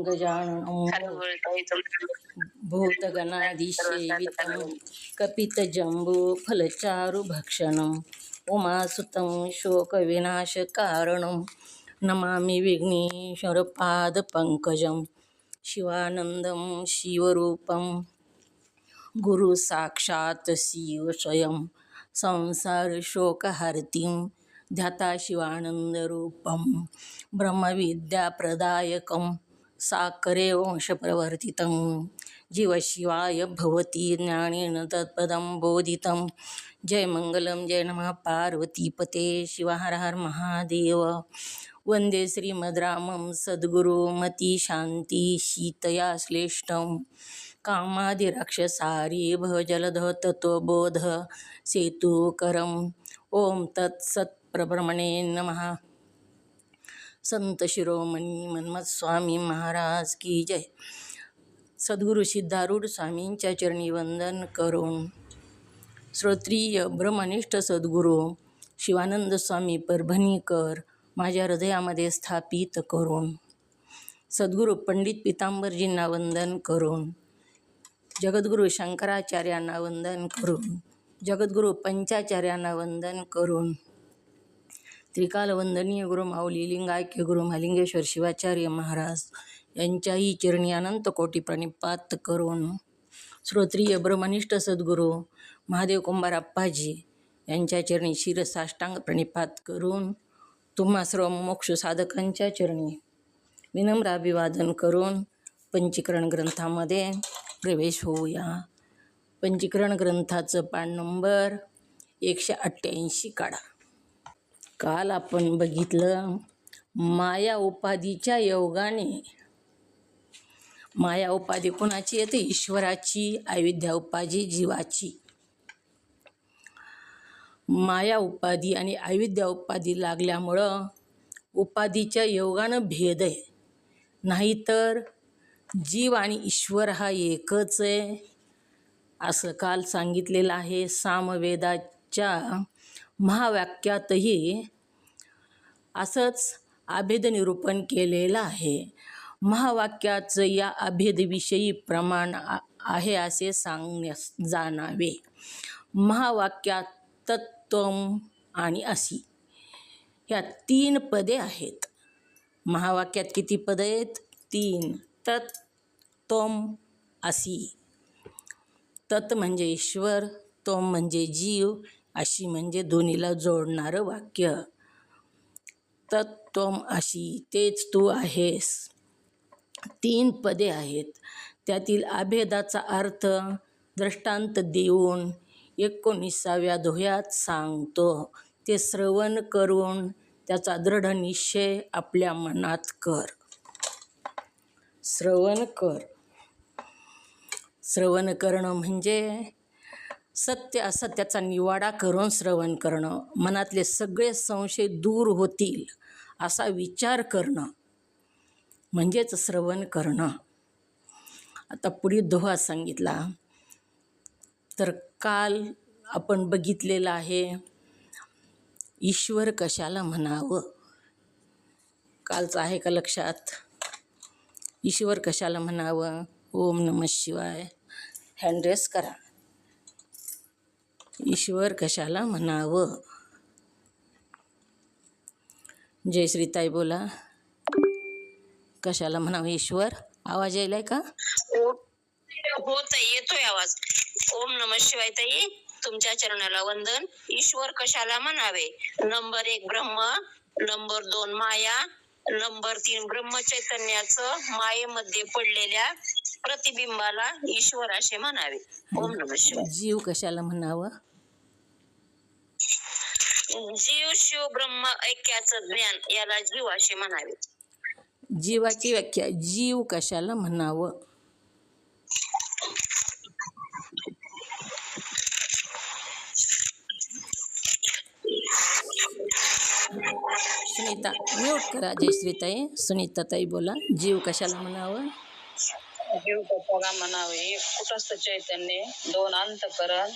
गजाननं भूतगणाधिसेवितं कपितजम्बूफलचारुभक्षणम् उमासुतं शोकविनाशकारणं नमामि विघ्नेश्वरपादपङ्कजं शिवानन्दं शिवरूपं गुरुसाक्षात् शिव स्वयं संसारशोकहर्तिं ध्याता शिवानन्दरूपं ब्रह्मविद्याप्रदायकं साकरे वंशप्रवर्तितं जीवशिवाय भवती ज्ञानेन तत्पदं बोधितं जय मंगलम जय नमः पार्वतीपते शिव हर हर महादेव वंदे श्रीमद्रामं सद्गुरुमती शांती शीतया श्लेष्ठं कामादिराक्षसारी भवजलधो तत्त्वबोध सेतुकरम् ओम तत्सत्प्रभ्रमणे नमः। संत शिरोमणी मन्मथ स्वामी महाराज की जय। सद्गुरु सिद्धारूढ स्वामींच्या चरणी वंदन करून श्रोत्रिय ब्रह्मनिष्ठ सद्गुरू शिवानंद स्वामी परभणीकर माझ्या हृदयामध्ये स्थापित करून सद्गुरू पंडित पितांबरजींना वंदन करून जगद्गुरू शंकराचार्यांना वंदन करून जगद्गुरू पंचाचार्यांना वंदन करून त्रिकालवंदनीय गुरु माऊली लिंगायक्य गुरु महालिंगेश्वर शिवाचार्य महाराज यांच्याही चरणी अनंत कोटी प्रणिपात करून श्रोत्रिय ब्रह्मनिष्ठ सद्गुरू महादेव कुंभार अप्पाजी यांच्या चरणी शिरसाष्टांग प्रणिपात करून तुम्हा सर्व मोक्ष साधकांच्या चरणी विनम्र अभिवादन करून पंचीकरण ग्रंथामध्ये प्रवेश होऊया। पंचीकरण ग्रंथाचं पान नंबर 188 काढा। काल आपण बघितलं माया उपाधीच्या योगाने, माया उपाधी कोणाची येते? ईश्वराची, अविद्या उपाधी जीवाची। माया उपाधी आणि अविद्या उपाधी लागल्यामुळं उपाधीच्या योगानं भेद आहे, नाहीतर जीव आणि ईश्वर हा एकच आहे असं काल सांगितलेलं आहे। सामवेदाच्या महावाक्यातही असंच अभेद निरूपण केलेलं आहे। महावाक्याचं या अभेदविषयी प्रमाण आहे असे सांगण्यास जाणावे। महावाक्यात तत्त्वम आणि असी ह्या 3 पदे आहेत। महावाक्यात किती पदे आहेत? 3। तत्, त्वम, असी। तत् म्हणजे ईश्वर, त्वम म्हणजे जीव, अशी म्हणजे दोन्हीला जोडणारं वाक्य। तत्, त्वम, असी तेच तू आहेस। 3 पदे आहेत। त्यातील अभेदाचा अर्थ दृष्टांत देऊन 19व्या दोह्यात सांगतो। ते श्रवण करून त्याचा दृढ निश्चय आपल्या मनात कर। श्रवण कर। श्रवण करणं म्हणजे सत्य असत्याचा निवाडा करून श्रवण करणं, मनातले सगळे संशय दूर होतील असा विचार करणं म्हणजेच श्रवण करणं। आता पुढे दोहा सांगितला तर काल आपण बघितलेलं आहे ईश्वर कशाला म्हणावं। कालचं आहे का लक्षात? ईश्वर कशाला म्हणावं? ओम नमः शिवाय, हँड रेस करा। ईश्वर कशाला म्हणावं? जय श्रीताई बोला, कशाला म्हणावं ईश्वर? आवाज यायलाय का? हो ताई, येतोय आवाज। ओम नमः शिवाय ताई, तुमच्या चरणाला वंदन। ईश्वर कशाला म्हणावे? नंबर 1 ब्रह्म, नंबर 2 माया, नंबर 3 ब्रह्मचैतन्याचं मायेमध्ये पडलेल्या प्रतिबिंबाला ईश्वर असे म्हणावे। ओम नमः शिवाय। जीव कशाला म्हणावं? जीव शिव ब्रह्म ऐक्याचं ज्ञान याला जीव असे म्हणावे। जीवाची व्याख्या, जीव कशाला म्हणावं? सुनीता म्यूट करा। जय श्रीताई, सुनीताताई बोला, जीव कशाला म्हणावं? जीव कशाला म्हणावे? 1 कुटस्थ चैतन्य, 2 अंतःकरण,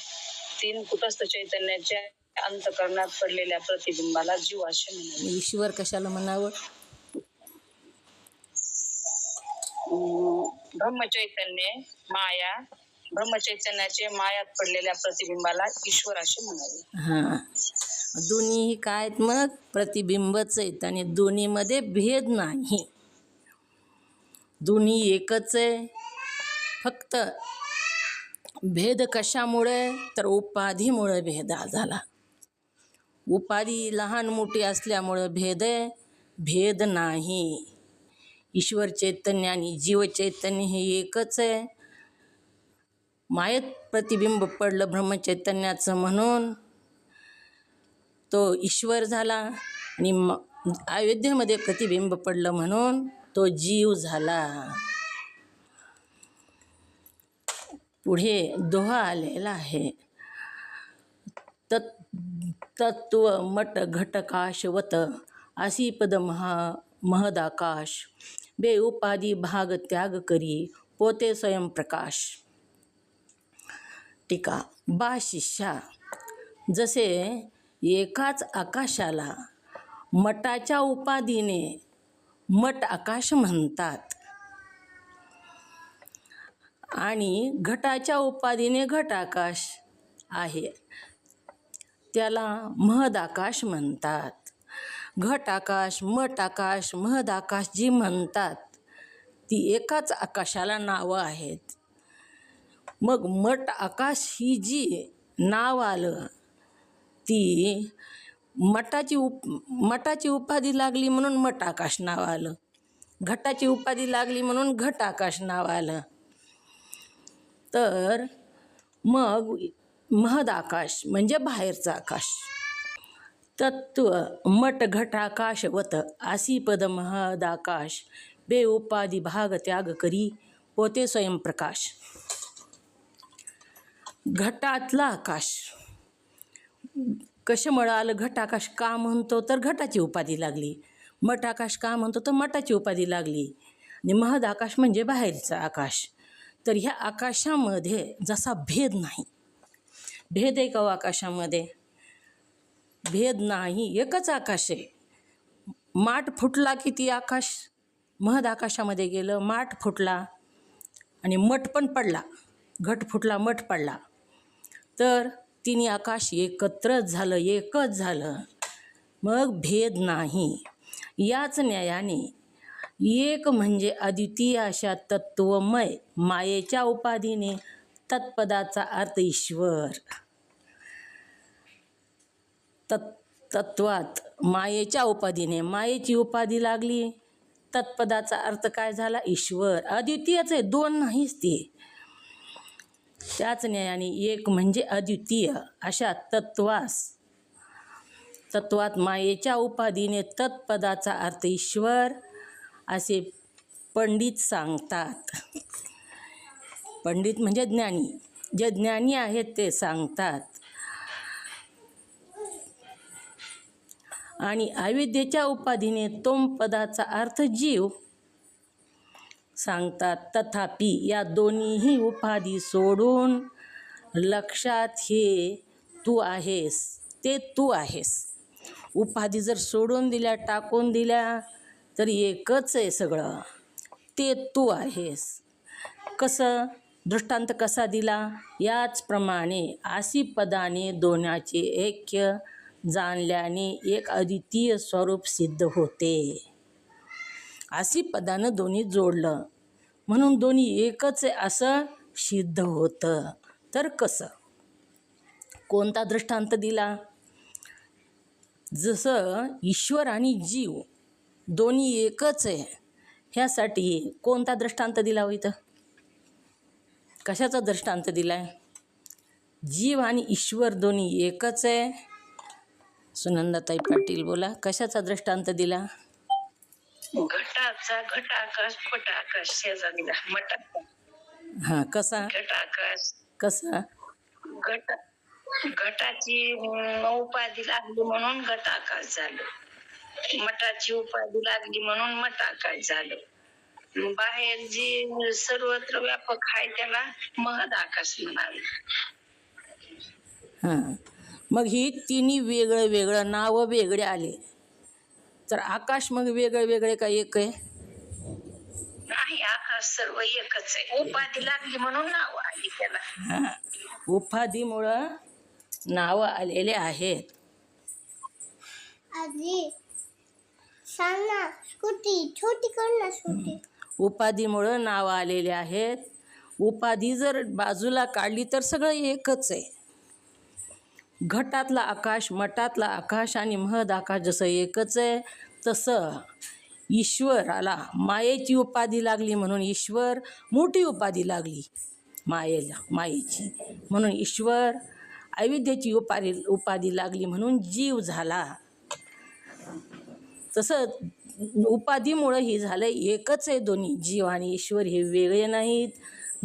3 कुटस्थ चैतन्याच्या अंतःकरणात पडलेल्या प्रतिबिंबाला जीव असे म्हणावे। ईश्वर कशाला म्हणावं? ब्रह्मचैतन्य माया, ब्रह्मचैतन्याचे मायात पडलेल्या प्रतिबिंबाला ईश्वर असे म्हणावे. हां, दोन्हीही काय आहेत मग प्रतिबिंबच आहेत आणि दोन्हीमध्ये भेद नाही, दोन्ही एकच आहे. फक्त भेद कशामुळे तर उपाधीमुळे भेद झाला. उपाधी लहान मोठी असल्यामुळं भेद आहे, भेद नाही. ईश्वर चैतन्य आणि जीव चैतन्य हे एकच आहे. मायेत प्रतिबिंब पडलं ब्रह्मचैतन्याचं म्हणून तो ईश्वर झाला आणि अयोध्येमध्ये प्रतिबिंब पडलं म्हणून तो जीव झाला. पुढे दोहा आलेला आहे. तत्व मट घटकाशवत असी पद महदाकाश, बे उपाधी भाग त्याग करी पोते स्वयंप्रकाश. टीका. बा शिष्या, जसे एकाच आकाशाला मटाच्या उपाधीने मट आकाश म्हणतात आणि घटाच्या उपाधीने घट आकाश आहे त्याला महद आकाश म्हणतात. घट आकाश, मट आकाश, महद आकाश जी म्हणतात ती एकाच आकाशाला नावं आहेत. मग मट आकाश ही जी नाव आलं ती मटाची उपाधी लागली म्हणून मट आकाश नाव आलं, घटाची उपाधी लागली म्हणून घट आकाश नाव आलं. तर मग महद आकाश म्हणजे बाहेरचं आकाश. तत्व मट घटाकाशवत असी पद महद आकाश, बे उपाधी भाग त्याग करी पोते स्वयंप्रकाश. घटातला आकाश कशामुळं आलं? घट आकाश का म्हणतो तर घटाची उपाधी लागली. मट आकाश का म्हणतो तर मटाची उपाधी लागली. आणि महद आकाश म्हणजे बाहेरचं आकाश. तर ह्या आकाशामध्ये जसा भेद नाही, भेद आहे का हो आकाशामध्ये? भेद नाही, एकच आकाश आहे. माठ फुटला की ती आकाश महद आकाशामध्ये गेलं, माठ फुटला आणि मठ पण पडला, घट फुटला मठ पडला, तर तिन्ही आकाश एकत्रच झालं, एकच झालं. मग भेद नाही. याच न्यायाने एक म्हणजे अद्वितीय अशा तत्वमय मायेच्या उपाधीने तत्पदाचा अर्थ ईश्वर. तत्वात मायेच्या उपाधीने मायेची उपाधी लागली, तत्पदाचा अर्थ काय झाला? ईश्वर. अद्वितीयच आहे, दोन नाहीच ते. त्याच न्यायाने एक म्हणजे अद्वितीय अशा तत्वात मायेच्या उपाधीने तत्पदाचा अर्थ ईश्वर असे पंडित सांगतात. पंडित म्हणजे ज्ञानी, जे ज्ञानी आहेत ते सांगतात. आणि अविद्येच्या उपाधीने तोम पदाचा अर्थ जीव सांगतात. तथापि या दोन्हीही उपाधी सोडून लक्षात हे तू आहेस, ते तू आहेस. उपाधी जर सोडून दिल्या, टाकून दिल्या तर एकच आहे सगळं, ते तू आहेस. कसं? दृष्टांत कसा दिला? याचप्रमाणे आसी पदाने दोन्हाचे ऐक्य जाणल्याने एक अद्वितीय स्वरूप सिद्ध होते. आसी पदानं दोन्ही जोडलं म्हणून दोन्ही एकच आहे असं सिद्ध होतं. तर कसं? कोणता दृष्टांत दिला? जसं ईश्वर आणि जीव दोन्ही एकच आहे ह्यासाठी कोणता दृष्टांत दिला हो इथं? कशाचा दृष्टांत दिला आहे? जीव आणि ईश्वर दोन्ही एकच आहे. सुनंदाताई पाटील बोला, कशाचा दृष्टांत दिला? घटाचा घटाकाश पटाकाश शेजा दिला. मटाचा हां, कसा? घटाकाश कसा? घटाची उपाधी लागली म्हणून घटाकाश झालं, मटाची उपाधी लागली म्हणून मटाकाश झालं. बाहेर जी सर्वत्र व्यापक आहे त्याला महद आकाश म्हणावे. हां, मग ही तिन्ही वेगळं वेगळं नावं वेगळे आले तर आकाश मग वेगळे वेगळे का एक आहे? नाही, आकाश सर्व एकच आहे. उपाधी लागली म्हणून नाव आली त्याला. हां, उपाधीमुळं नावं आलेले आहेत. आजी सांग ना, स्कूटी छोटी कर ना, छोटी. उपाधीमुळं नावं आलेले आहेत. उपाधी जर बाजूला काढली तर सगळं एकच आहे. घटातला आकाश, मठातला आकाश आणि महद आकाश जसं एकच आहे, तसं ईश्वराला मायेची उपाधी लागली म्हणून ईश्वर, मोठी उपाधी लागली मायेची म्हणून ईश्वर, अविद्येची उपाधी लागली म्हणून जीव झाला. तसं उपाधीमुळं हे झालं एकच आहे. दोन्ही जीव आणि ईश्वर हे वेगळे नाहीत.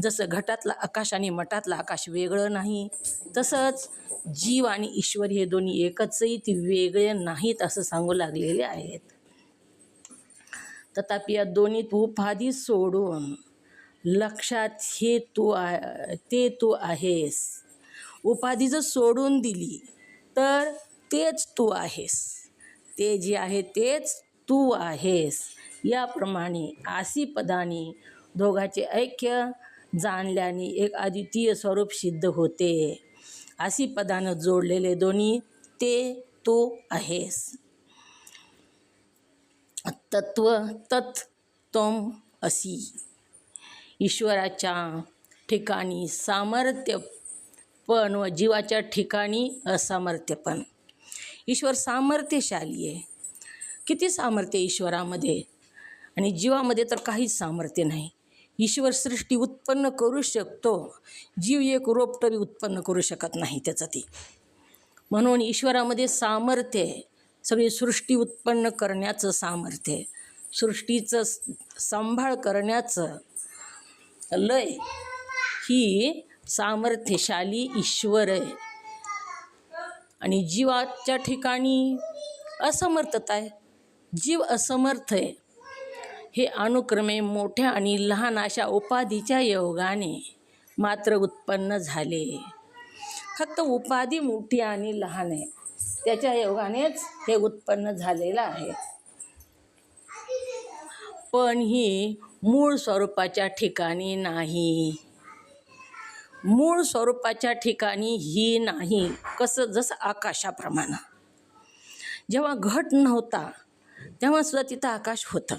जसं घटातला आकाश आणि मठातला आकाश वेगळं नाही, तसंच जीव आणि ईश्वर हे दोन्ही एकच आहे, ते वेगळे नाहीत असं सांगू लागलेले आहेत. तथापि या दोन्हीत उपाधी सोडून लक्षात ते तू आहेस. उपाधी जर सोडून दिली तर तेच तू आहेस. ते जे आहे तेच तू आहेस. याप्रमाणे आसी पदाने दोघांचे ऐक्य जाणल्याने एक अद्वितीय स्वरूप सिद्ध होते. आसी पदानं जोडलेले दोन्ही ते तू आहेस. तत्व तत् त्वम असी. ईश्वराच्या ठिकाणी सामर्थ्यपण व जीवाच्या ठिकाणी असामर्थ्यपण. ईश्वर सामर्थ्यशाली आहे. किती सामर्थ्य ईश्वरामध्ये, आणि जीवामध्ये तर काहीच सामर्थ्य नाही. ईश्वर सृष्टी उत्पन्न करू शकतो, जीव एक रोपटरी उत्पन्न करू शकत नाही त्याचं ती. म्हणून ईश्वरामध्ये सामर्थ्य आहे. सगळी सृष्टी उत्पन्न करण्याचं सामर्थ्य आहे. सृष्टीचं सांभाळ करण्याचं लय ही सामर्थ्यशाली ईश्वर आहे. आणि जीवाच्या ठिकाणी असमर्थता आहे. जीव असमर्थ आहे. हे अनुक्रमे मोठ्या आणि लहान अशा उपाधीच्या योगाने मात्र उत्पन्न झाले. फक्त उपाधी मोठी आणि लहान आहे, त्याच्या योगानेच हे उत्पन्न झालेलं आहे. पण ही मूळ स्वरूपाच्या ठिकाणी नाही. मूळ स्वरूपाच्या ठिकाणी ही नाही. कसं? जसं आकाशाप्रमाणे. जेव्हा घट नव्हता तेव्हा सुद्धा तिथं आकाश होतं.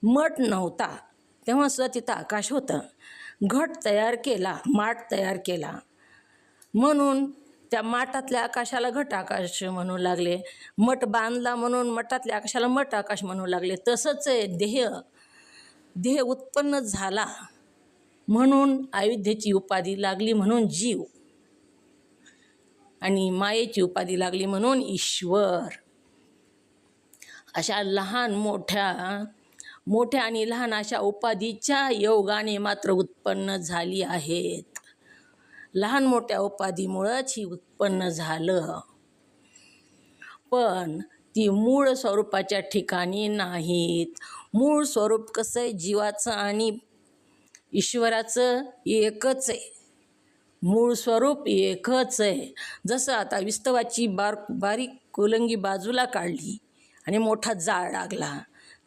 मठ नव्हता तेव्हा सुद्धा तिथं आकाश होतं. घट तयार केला, माठ तयार केला म्हणून त्या माठातल्या आकाशाला घट आकाश म्हणू लागले. मठ बांधला म्हणून मठातल्या आकाशाला मठ आकाश म्हणू लागले. तसंच आहे देह उत्पन्न झाला म्हणून अविद्येची उपाधी लागली म्हणून जीव, आणि मायेची उपाधी लागली म्हणून ईश्वर. अशा लहान मोठ्या आणि लहान अशा उपाधीच्या योगाने मात्र उत्पन्न झाली आहेत. लहान मोठ्या उपाधीमुळंच ही उत्पन्न झालं. पण ती मूळ स्वरूपाच्या ठिकाणी नाहीत. मूळ स्वरूप कसं आहे? जीवाचं आणि ईश्वराचं एकच आहे. मूळ स्वरूप एकच आहे. जसं आता विस्तवाची बारीक कोलंगी बाजूला काढली आणि मोठा जाळ लागला,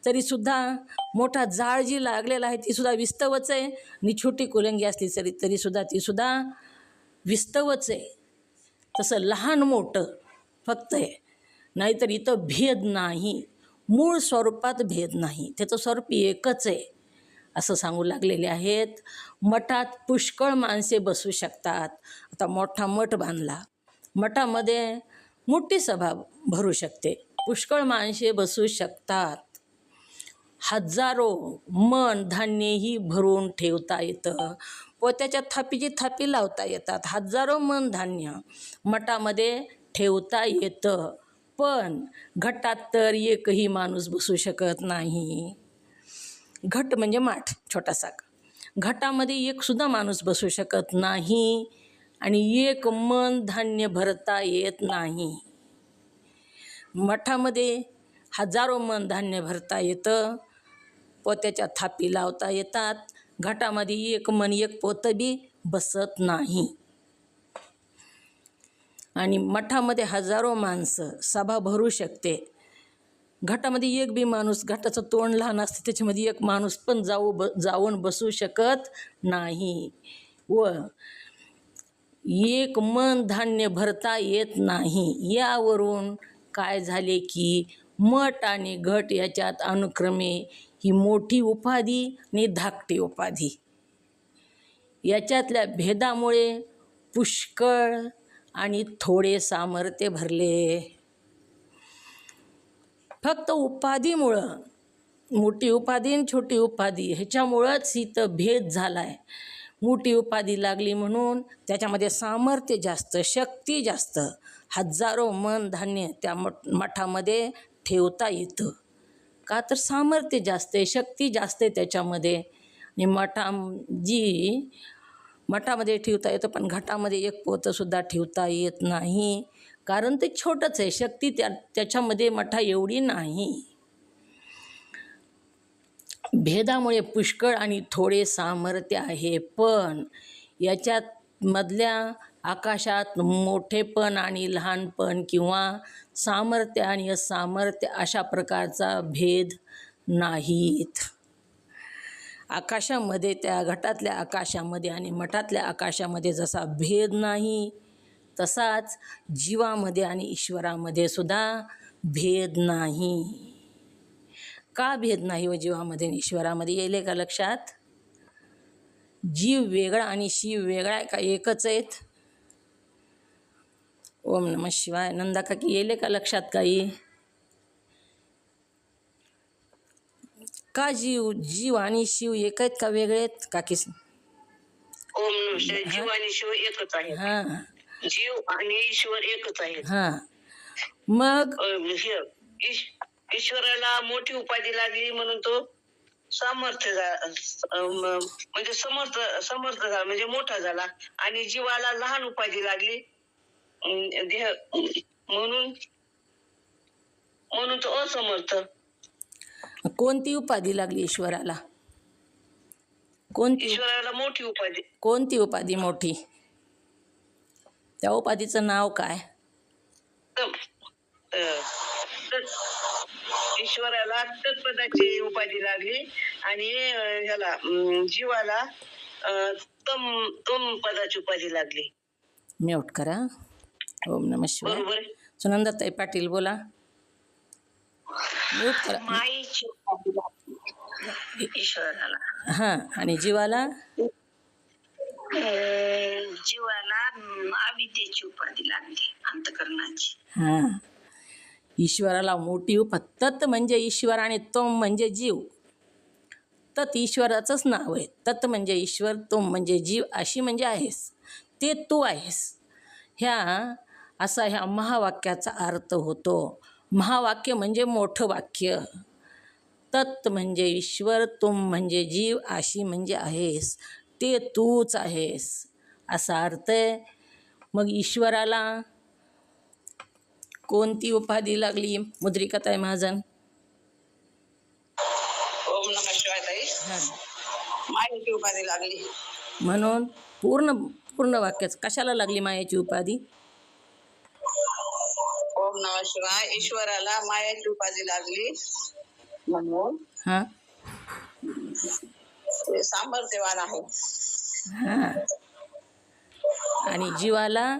तरीसुद्धा मोठा जाळ जी लागलेला आहे तीसुद्धा विस्तवच आहे, आणि छोटी कोलंगी असली तरीसुद्धा तीसुद्धा विस्तवच आहे. तसं लहान मोठं फक्त आहे, नाहीतर इथं भेद नाही. मूळ स्वरूपात भेद नाही, त्याचं स्वरूप एकच आहे असं सांगू लागलेले आहेत. मठात पुष्कळ माणसे बसू शकतात. आता मोठा मठ बांधला, मठामध्ये मोठी सभा भरू शकते, पुष्कळ माणसे बसू शकतात. हजारो मन धान्यही भरून ठेवता येतं, पोत्याच्या थापीची थापी लावता येतात. हजारो मन धान्य मठामध्ये ठेवता येतं. पण घटात तर एकही माणूस बसू शकत नाही. घट म्हणजे माठ छोटासा, घटामध्ये एकसुद्धा माणूस बसू शकत नाही, आणि एक मन धान्य भरता येत नाही. मठामध्ये हजारो मन धान्य भरता येतं, पोत्याच्या थापी लावता येतात. घटामध्ये एक मन एक पोतं बी बसत नाही. आणि मठामध्ये हजारो माणसं सभा भरू शकते. घटामध्ये एक बी माणूस, घटाचं तोंड लहान असते त्याच्यामध्ये एक माणूस पण जाऊन बसू शकत नाही व एक मन धान्य भरता येत नाही. यावरून काय झाले की मठ आणि घट याच्यात अनुक्रमे ही मोठी उपाधी आणि धाकटी उपाधी याच्यातल्या भेदामुळे पुष्कळ आणि थोडे सामर्थ्य भरले. फक्त उपाधीमुळं, मोठी उपाधी आणि छोटी उपाधी ह्याच्यामुळंच इथं भेद झाला आहे. मोठी उपाधी लागली म्हणून त्याच्यामध्ये सामर्थ्य जास्त, शक्ती जास्त, हजारो मन धान्य त्या मठामध्ये ठेवता येतं. का तर सामर्थ्य जास्त आहे, शक्ती जास्त आहे त्याच्यामध्ये. आणि मठामध्ये ठेवता येतं, पण घटामध्ये एक पोतंसुद्धा ठेवता येत नाही. कारण ते छोटंच आहे, शक्ती त्याच्यामध्ये मठा एवढी नाही. भेदामुळे पुष्कळ आणि थोडे सामर्थ्य आहे, पण याच्यात मधल्या आकाशात मोठेपण आणि लहानपण किंवा सामर्थ्य आणि असामर्थ्य अशा प्रकारचा भेद नाहीत. आकाशामध्ये, त्या घटातल्या आकाशामध्ये आणि मठातल्या आकाशामध्ये जसा भेद नाही, तसाच जीवामध्ये आणि ईश्वरामध्ये सुद्धा भेद नाही. का भेद नाही व जीवामध्ये आणि ईश्वरामध्ये येईल का लक्षात? जीव वेगळा आणि शिव वेगळा आहे का एकच आहेत? ओम नमः शिवाय. नंदा काकी येईल का लक्षात काही? का जीव आणि शिव एक आहेत का वेगळे आहेत काकी? ओम नमः शिवाय. जीव आणि शिव एकच आहे. हां जीव आणि ईश्वर एकच आहेत. हां. मग ईश्वराला मोठी उपाधी लागली म्हणून तो सामर्थ्य म्हणजे समर्थ झाला, म्हणजे मोठा झाला. आणि जीवाला लहान उपाधी लागली देह म्हणून तो असमर्थ. कोणती उपाधी लागली ईश्वराला? ईश्वराला मोठी उपाधी. कोणती उपाधी मोठी? त्या उपाधीचं नाव काय? ईश्वराला तत्पदाची उपाधी लागली आणि ह्याला जीवाला तम पदाची उपाधी लागली. म्यूट करा. ओम नमः शिवाय. बरोबर. सुनंदाताई पाटील बोला. म्यूट करा. माईची उपाधी लागली ईश्वराला. हां. आणि जीवाला? जीवाला अविद्येची उपाधी लागली, अंतकरणाची. हां. ईश्वराला मोठी तत् म्हणजे ईश्वर आणि तोम म्हणजे जीव. तत् ईश्वराचंच नाव आहे. तत् म्हणजे ईश्वर, तोम म्हणजे जीव, अशी म्हणजे आहेस, ते तू आहेस. ह्या महावाक्याचा अर्थ होतो. महावाक्य म्हणजे मोठं वाक्य. तत् म्हणजे ईश्वर, तुम म्हणजे जीव, अशी म्हणजे आहेस, ते तूच आहेस, असा अर्थ आहे. मग ईश्वराला कोणती उपाधी लागली मुद्रिकाताई महाजन? ओम नमः शिवाय ताई. मायेची उपाधी लागली. म्हणून पूर्ण वाक्याच कशाला लागली मायाची उपाधी? ओम नमः शिवाय. ईश्वराला मायाची उपाधी लागली म्हणून हां ते सामर्थ्यवान आहे. हां. आणि जीवाला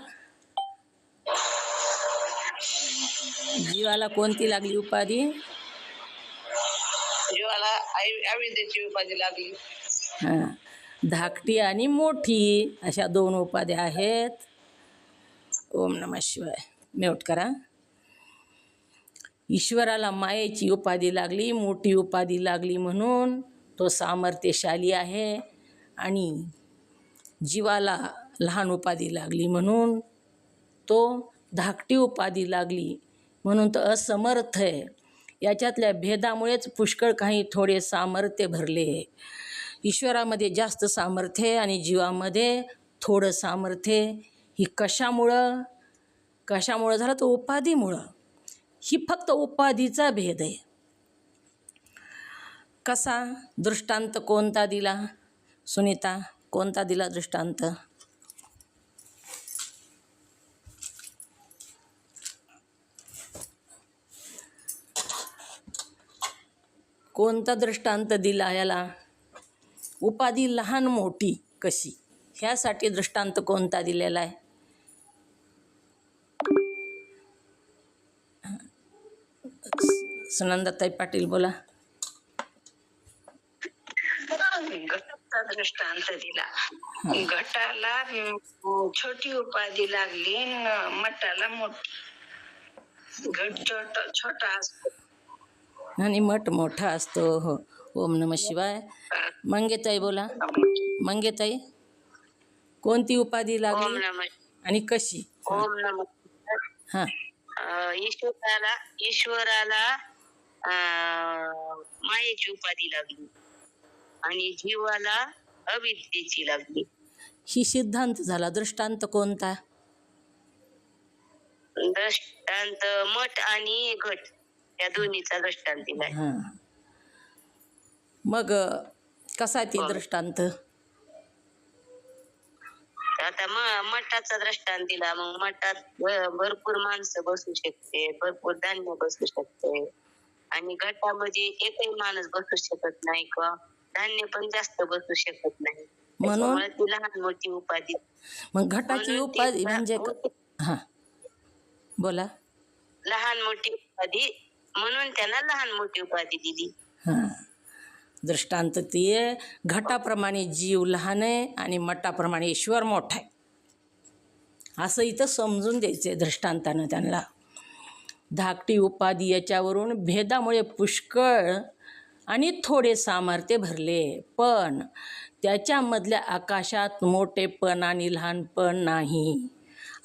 कोणती लागली उपाधी? जीवाला अविद्येची उपाधी लागली. हां. धाकटी आणि मोठी अशा दोन उपाध्या आहेत. ओम नमः शिवाय. म्यूट करा. ईश्वराला मायेची उपाधी लागली, मोठी उपाधी लागली म्हणून तो सामर्थ्यशाली आहे. आणि जीवाला लहान उपाधी लागली म्हणून तो धाकटी उपाधी लागली म्हणून तो असमर्थ आहे. याच्यातल्या भेदामुळेच पुष्कळ काही थोडे सामर्थ्य भरले. ईश्वरामध्ये जास्त सामर्थ्य आहे आणि जीवामध्ये थोडं सामर्थ्य. ही कशामुळं झालं? तर उपाधीमुळं. ही फक्त उपाधीचा भेद आहे. कसा? दृष्टांत कोणता दिला सुनीता? कोणता दिला दृष्टांत? कोणता दृष्टांत दिला याला? उपाधी लहान मोठी कशी, ह्यासाठी दृष्टांत कोणता दिलेला आहे? सुनंदाताई पाटील बोला. घटाचा दृष्टांत दिला. घटाला छोटी उपाधी लागली न मठाला मोठी. घट छोटा असतो आणि मठ मोठा असतो. हो. ओम नमः शिवाय. मंगेताई बोला. मंगेताई, कोणती उपाधी ओम लागली नमः आणि कशी? ओम नमः. हां. ईश्वराला मायेची उपाधी लागली आणि जीवाला अविद्येची लागली. ही सिद्धांत झाला. दृष्टांत कोणता? दृष्टांत मठ आणि घट या दोन्हीचा दृष्टांत दिलाय. हां. मग कसा आहे ती दृष्टांत? आता मठाचा दृष्टांत दिला. मग मठात भरपूर माणसं बसू शकते, भरपूर धान्य बसू शकते आणि घटामध्ये एकही माणूस बसू शकत नाही किंवा धान्य पण जास्त बसू शकत नाही. म्हणून त्याच्यामुळे ती लहान मोठी उपाधी. मग घटाची म्हणून उपाधी ती म्हणजे हां बोला. लहान मोठी उपाधी म्हणून त्यांना लहान मोठी उपाधी दिली. हां. दृष्टांत ती आहे, घटाप्रमाणे जीव लहान आहे आणि मठाप्रमाणे ईश्वर मोठा आहे, असं इथं समजून द्यायचं आहे दृष्टांतानं त्यांना. धाकटी उपाधी याच्यावरून भेदामुळे पुष्कळ आणि थोडे सामर्थ्य भरले, पण त्याच्यामधल्या आकाशात मोठेपण आणि लहानपण नाही.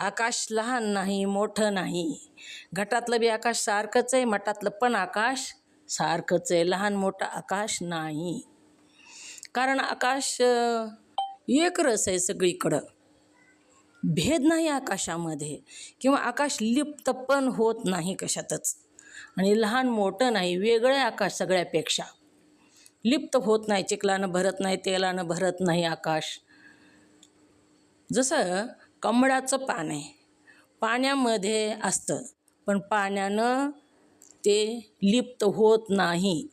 आकाश लहान नाही, मोठं नाही. घटातलं बी आकाश सारखंच आहे, मठातलं पण आकाश सारखंच आहे. लहान मोठं आकाश नाही. कारण आकाश एक रस आहे सगळीकडं. भेद नाही आकाशामध्ये, किंवा आकाश लिप्त पण होत नाही कशातच. आणि लहान मोठं नाही, वेगळं आहे आकाश सगळ्यापेक्षा. लिप्त होत नाही, चिखलानं भरत नाही, तेलानं भरत नाही आकाश. जसं कमळाचं पान आहे, पाण्यामध्ये असतं पण पाण्यानं ते लिप्त होत नाही,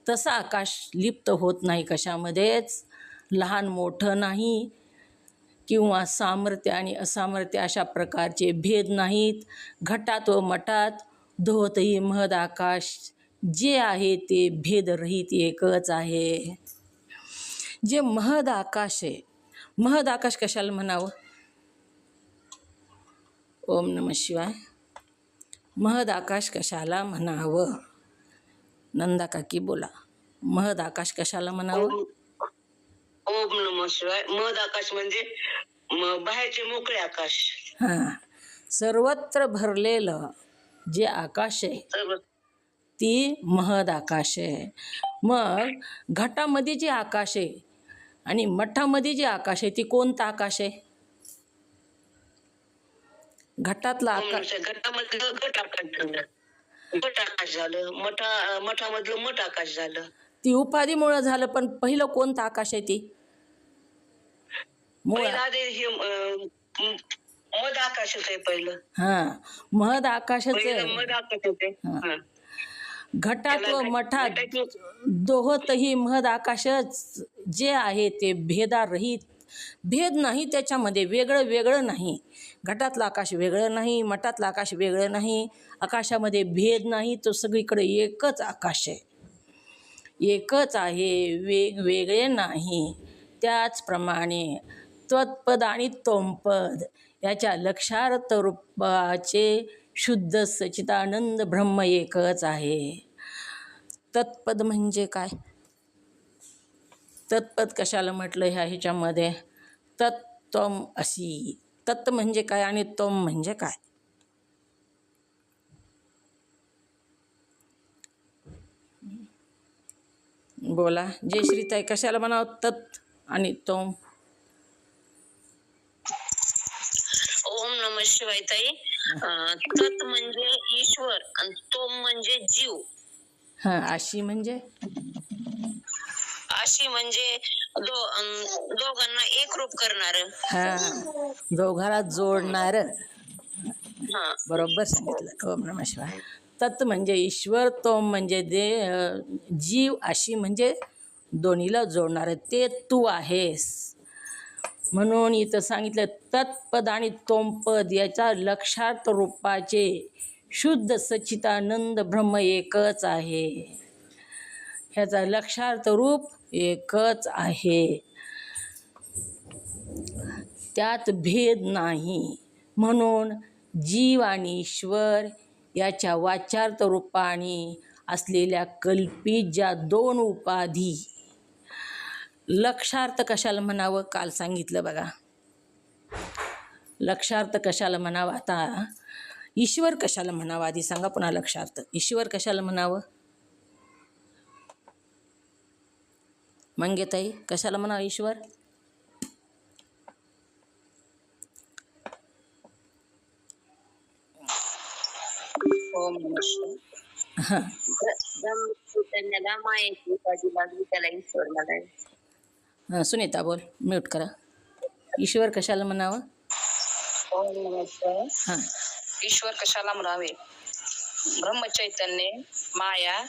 तसं आकाश लिप्त होत नाही कशामध्येच. लहान मोठं नाही किंवा सामर्थ्य आणि असामर्थ्य अशा प्रकारचे भेद नाहीत. घटात व मठात दोहोतही महद आकाश जे आहे ते भेदरहित एकच आहे. जे महद आकाश आहे, महद आकाश कशाला म्हणावं? ओम नमः शिवाय. महद आकाश कशाला म्हणावं? नंदा काकी बोला. महद आकाश कशाला म्हणावं? ओम नमः शिवाय. महद आकाश म्हणजे बाहेरचे मोकळे आकाश. हां. सर्वत्र भरलेलं जे आकाश आहे ती महद आकाश आहे. मग घटामध्ये जे आकाश आहे आणि मठामध्ये जे आकाश आहे ती कोणतं आकाश आहे? घटातलं आकाश. घटामधलं घट आकाश झालं, घट आकाश झालं. मठामधलं मठ आकाश झालं. ती उपाधीमुळं झालं, पण पहिलं कोणतं आकाश आहे ती? मध आकाशच आहे पहिलं. हां. महद आकाशच आहे. मध आकाशच आहे. घटात व मठात दोहोतही महद आकाशच जे आहे ते भेदारहित. भेद नाही त्याच्यामध्ये, वेगळं वेगळं नाही. घटातलं आकाश वेगळं नाही, मठातलं आकाश वेगळं नाही. आकाशामध्ये भेद नाही, तो सगळीकडे एकच आकाश आहे, एकच आहे, वेगवेगळे नाही. त्याचप्रमाणे त्वत्पद आणि तोमपद याच्या लक्षार्थ रूपाचे शुद्ध सच्चिदानंद ब्रह्म एकच आहे. तत्पद म्हणजे काय? तत्पद कशाला म्हटलं ह्याच्यामध्ये? तत्त्वम असी. तत् म्हणजे काय आणि त्वम म्हणजे काय? बोला. जयश्रीताई, कशाला म्हणावं तत् आणि त्वम? ओम नमः शिवाय ताई. तत् म्हणजे ईश्वर आणि तोम म्हणजे जीव. हां. अशी म्हणजे? अशी म्हणजे दोघांना एकरूप करणार. हां. दोघाला जोडणारं. बरोबर सांगितलं. ओम नमः शिवाय. तत् म्हणजे ईश्वर, तोम म्हणजे जीव, अशी म्हणजे दोन्हीला जोडणारं ते तू आहेस. म्हणून इथं सांगितलं तत्पद आणि तोमपद याच्या लक्षार्थ रूपाचे शुद्ध सच्चिदानंद ब्रह्म एकच आहे. ह्याचा लक्षार्थ रूप एकच आहे, त्यात भेद नाही. म्हणून जीव आणि ईश्वर याच्या वाच्यार्थ रूपाने असलेल्या कल्पित ज्या दोन उपाधी, लक्षार्थ कशाला म्हणावं काल सांगितलं बघा. लक्षार्थ कशाला म्हणावं, आता ईश्वर कशाला म्हणावं आधी सांगा पुन्हा. लक्षार्थ ईश्वर कशाला म्हणावं मंगेताई, कशाला म्हणावं ईश्वर? ओम नमः शिवाय. हां ब्रह्मचैतन्याला मायेची उपाधी लागली, त्याला ईश्वर म्हणाले. हां सुनीता बोल, म्यूट करा. ईश्वर कशाला म्हणावं? ओम नमः शिवाय. हां ईश्वर कशाला म्हणावे? ब्रह्मचैतन्य माया,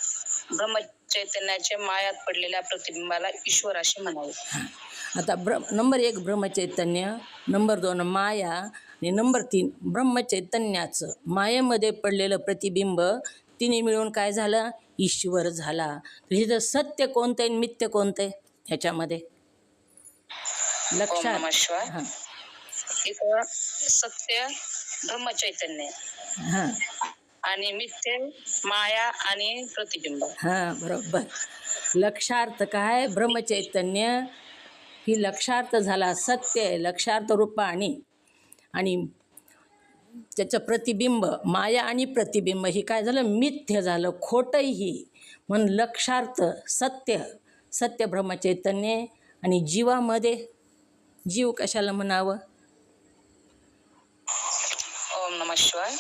ब्रह्मचैतन्याच्या मायात पडलेल्या प्रतिबिंबाला ईश्वर असे म्हणावे. आता नंबर 1 ब्रह्मचैतन्य, नंबर 2 माया आणि नंबर 3 ब्रह्मचैतन्याचं मायेमध्ये पडलेलं प्रतिबिंब, तिने मिळून काय झालं? ईश्वर झाला. तर इथं सत्य कोणतं आहे, मिथ्य कोणतं आहे ह्याच्यामध्ये? ओम लक्षात. नमः शिवाय. हां इथं सत्य ब्रह्मचैतन्य हां आणि मिथ्य माया आणि प्रतिबिंब. हां बरोबर. लक्षार्थ काय? ब्रह्मचैतन्य ही लक्षार्थ झाला, सत्य आहे लक्षार्थ रूपाने, आणि त्याचं प्रतिबिंब माया आणि प्रतिबिंब ही काय झालं? मिथ्य झालं, खोटंही. म्हणून लक्षार्थ सत्य, सत्य ब्रह्मचैतन्य. आणि जीवामध्ये जीव कशाला म्हणावं? ओम नमः शिवाय.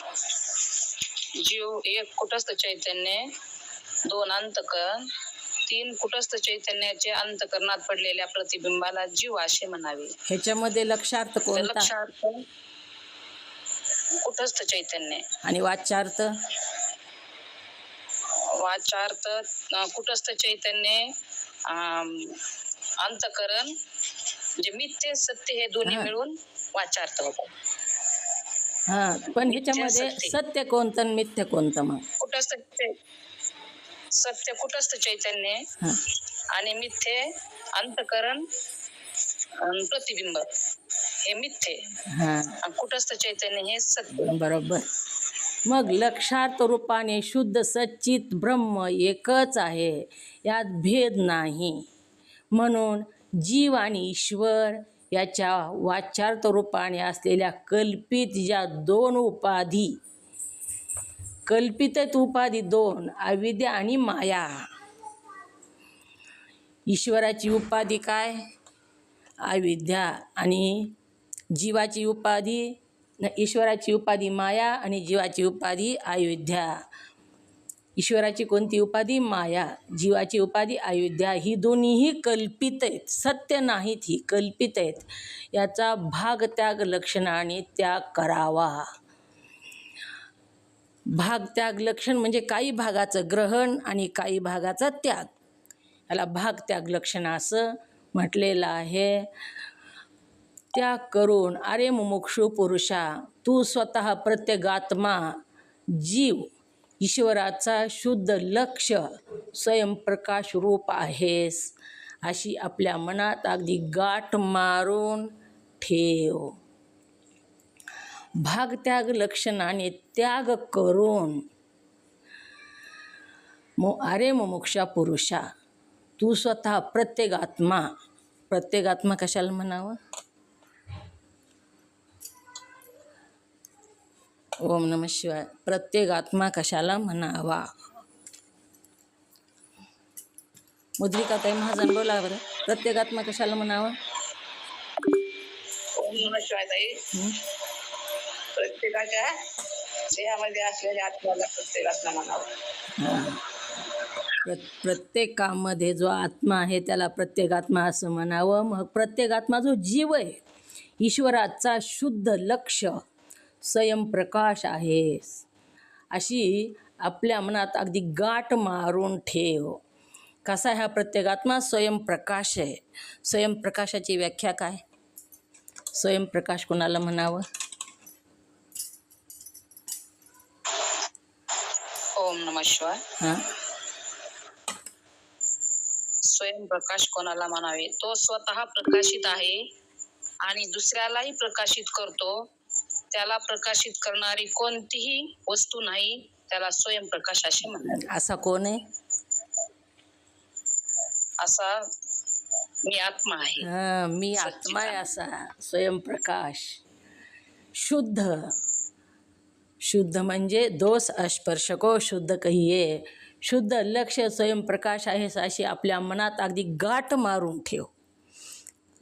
जीव 1 कुटस्थ चैतन्य, 2 अंतकरण, 3 कुटस्थ चैतन्याचे अंतकरणात पडलेल्या प्रतिबिंबाला जीव असे म्हणावे. ह्याच्यामध्ये लक्षार्थ कोणता? लक्षार्थ कुटस्थ चैतन्य आणि वाच्यार्थ? वाचार्थ कुटस्थ चैतन्य, अंतकरण म्हणजे मिथ्य सत्य हे दोन्ही हां. मिळून वाचार्थ होतात. हां पण ह्याच्यामध्ये सत्य कोणतं आणि मिथ्य कोणतं? मग सत्य कुटस्थ चैतन्य हां आणि मिथ्य अंतकरण प्रतिबिंब हे मिथ्य, हां कुटस्थ चैतन्य हे सत्य. बरोबर. मग लक्षार्थ रूपाने शुद्ध सच्चित ब्रह्म एकच आहे, यात भेद नाही. म्हणून जीव आणि ईश्वर याच्या वाच्यार्थ रूपाने असलेल्या कल्पित ज्या दोन उपाधी, कल्पित उपाधी 2, अविद्या आणि माया. ईश्वराची उपाधी काय? अविद्या. आणि जीवाची उपाधी, ईश्वराची उपाधी माया आणि जीवाची उपाधी अविद्या. ईश्वराची कोणती उपाधी? माया. जीवाची उपाधी अविद्या. ही दोन्हीही कल्पित आहेत, सत्य नाहीत, ही कल्पित आहेत. याचा भाग त्याग लक्षणाने त्याग करावा. भाग त्याग लक्षण म्हणजे काही भागाचं ग्रहण आणि काही भागाचा त्याग, याला भाग त्याग लक्षण असं म्हटलेलं आहे. त्याग करून अरे मुमुक्षु पुरुषा, तू स्वतः प्रत्येगात्मा जीव ईश्वराचा शुद्ध लक्ष स्वयंप्रकाश रूप आहेस, अशी आपल्या मनात अगदी गाठ मारून ठेव. भाग त्याग लक्षणाने त्याग करून अरे मुमुक्षा पुरुषा, तू स्वतः प्रत्येगात्मा. प्रत्येगात्मा कशाला म्हणावं? ओम नमः शिवाय. प्रत्येगात्मा कशाला म्हणावा? मुद्रिका ताई महाजन बोला बरं, प्रत्येगात्मा कशाला म्हणावा? ओम नमः शिवाय ताई. प्रत्येकाच्या देहामध्ये असलेल्या आत्म्याला प्रत्येकात्मा म्हणावं. प्रत्येकामध्ये जो आत्मा आहे त्याला प्रत्येगात्मा असं म्हणावं. मग प्रत्येगात्मा जो जीव आहे, ईश्वराचा शुद्ध लक्ष स्वयंप्रकाश आहे, अशी आपल्या मनात अगदी गाठ मारून ठेव. कसा हा प्रत्येकात्मा स्वयंप्रकाश आहे. स्वयंप्रकाशाची व्याख्या काय? स्वयंप्रकाश कोणाला म्हणावं? ओम नमः शिवाय. हां, स्वयंप्रकाश कोणाला म्हणावे? तो स्वतः प्रकाशित आहे आणि दुसऱ्यालाही प्रकाशित करतो. त्याला प्रकाशित करणारी कोणतीही वस्तू नाही, त्याला स्वयंप्रकाश असे म्हणतात. असा कोण आहे? असा मी आत्मा आहे. हां, मी आत्मा आहे असा स्वयंप्रकाश. शुद्ध. शुद्ध म्हणजे दोष अस्पर्शको शुद्ध कहिये. शुद्ध लक्ष स्वयंप्रकाश आहे अशी आपल्या मनात अगदी गाठ मारून ठेव.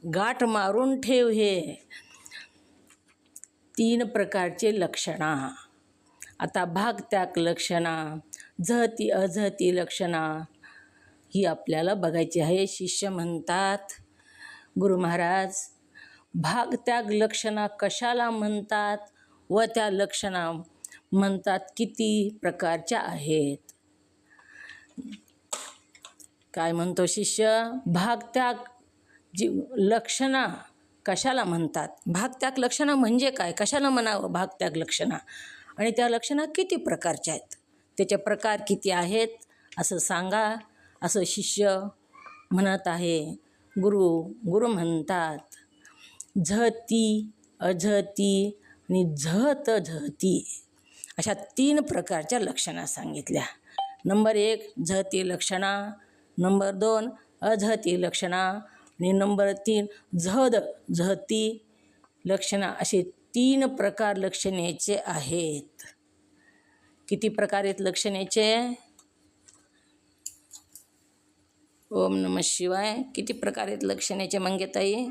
गाठ मारून ठेव. हे 3 प्रकारचे लक्षणा. आता भागत्याग लक्षणा, झहती अझहती लक्षणा ही आपल्याला बघायची आहे. शिष्य म्हणतात, गुरु महाराज भागत्याग लक्षणा कशाला म्हणतात व त्या लक्षणा म्हणतात किती प्रकारच्या आहेत? काय म्हणतो शिष्य? भागत्याग लक्षणा कशाला म्हणतात? भागत्याग लक्षणा म्हणजे काय? कशाला म्हणावं भागत्याग लक्षणा? आणि त्या लक्षणा किती प्रकारच्या आहेत? त्याचे प्रकार किती आहेत असं सांगा, असं शिष्य म्हणत आहे. गुरु म्हणतात, झहती अझहती आणि झहत झहती अशा 3 प्रकारच्या लक्षणा सांगितल्या. नंबर 1 झहती लक्षणा, नंबर 2 अझहती लक्षणा आणि नंबर 3 झहती लक्षणा असे 3 प्रकार लक्षणेचे आहेत. किती प्रकार आहेत लक्षणेचे? ओम नमः शिवाय. किती प्रकार आहेत लक्षणेचे मंगेताई?